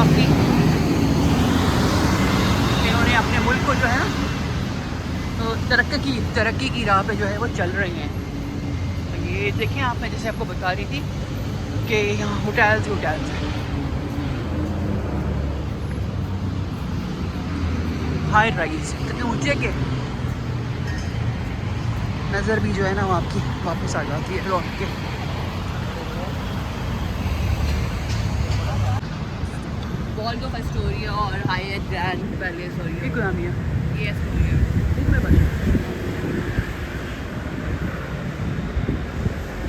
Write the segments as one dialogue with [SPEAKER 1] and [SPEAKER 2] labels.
[SPEAKER 1] काफ़ी इन्होंने अपने मुल्क को जो है ना तो तरक्की की राह पे जो है वो चल रही हैं। तो ये देखें आप, मैं जैसे आपको बता रही थी कि यहाँ होटल्स हैं, हाई राइज इतने ऊंचे के नज़र भी जो है ना वो आपकी वापस आ जाती है लौट के।
[SPEAKER 2] Waldorf Astoria or Hyatt Grand Palace or
[SPEAKER 1] एक नाम है
[SPEAKER 2] ये Astoria.
[SPEAKER 1] इसमें बस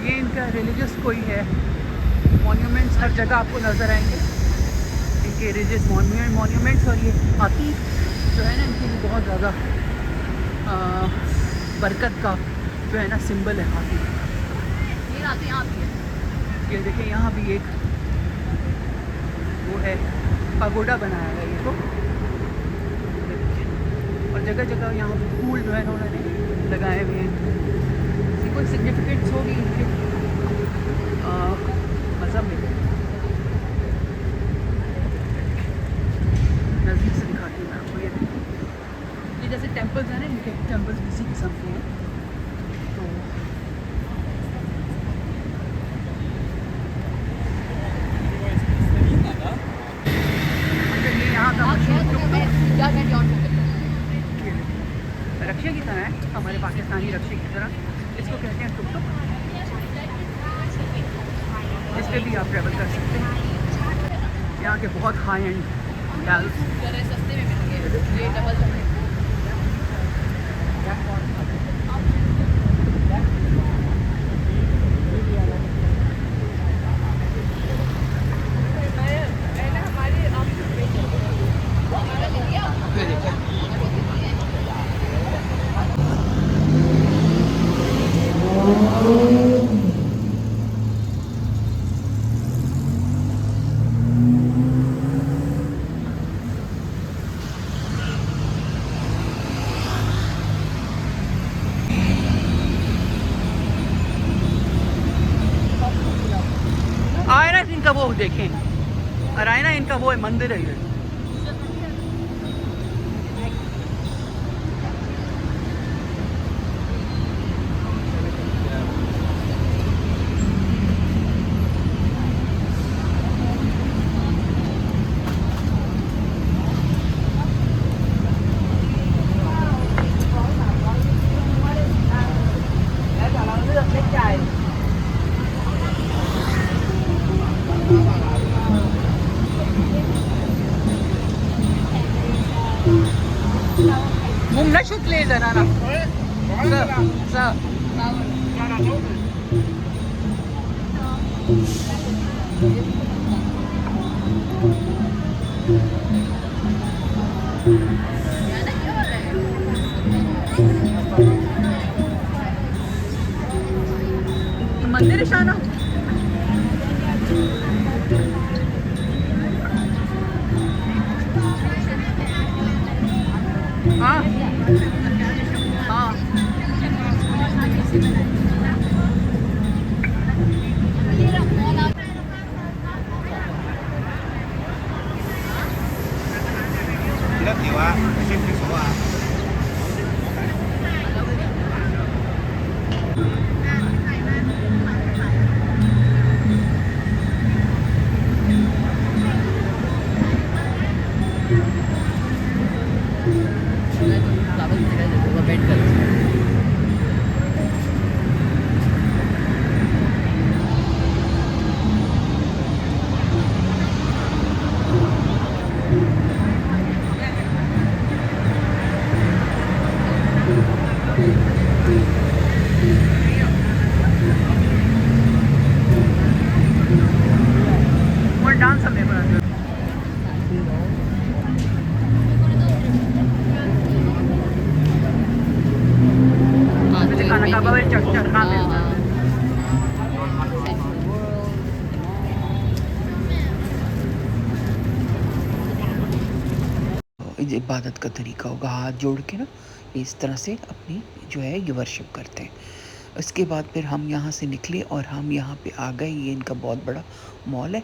[SPEAKER 1] ये इनका रिलीजियस कोई है, मॉन्यूमेंट्स हर जगह आपको नज़र आएंगे, इनके रिलीजियस मॉन्यूमेंट्स। और ये हाथी जो है ना इनके लिए बहुत ज़्यादा बरकत का जो है ना सिंबल है हाथी।
[SPEAKER 2] ये रात यहाँ भी है.
[SPEAKER 1] ये देखिए यहाँ भी एक वो है पगोडा बनाया है ये तो, और जगह जगह यहाँ पे फूल जो है ना उन्होंने लगाए हुए हैं। इसकी कोई सिग्निफिकेंस होगी इनके मज़हब में। नज़दीक से दिखाती हूँ मैं आपको। ये जैसे टेम्पल्स हैं ना, इनके टेम्पल्स भी इसी किस्म के हैं। तो ये यहाँ का मशहूर रक्शे की तरह है, हमारे पाकिस्तानी रक्शे की तरह, इसको कहते हैं टुक टुक। इस पर भी आप ट्रैवल कर सकते हैं। यहाँ के बहुत हाई एंड होटल्स
[SPEAKER 2] सस्ते में मिलेंगे, ये डबल
[SPEAKER 1] आयना इनका वो देखें, और आयना इनका वो है मंदिर है ये। Mumla should play Zanana. Sir. मंदिर शाना हाँ हाँ और डांस हमने बना दिया। खाना का बाबा चटका इबादत का तरीका होगा, हाथ जोड़ के ना इस तरह से अपनी जो है ये वर्शिप करते हैं। उसके बाद फिर हम यहाँ से निकले और हम यहाँ पे आ गए। ये इनका बहुत बड़ा मॉल है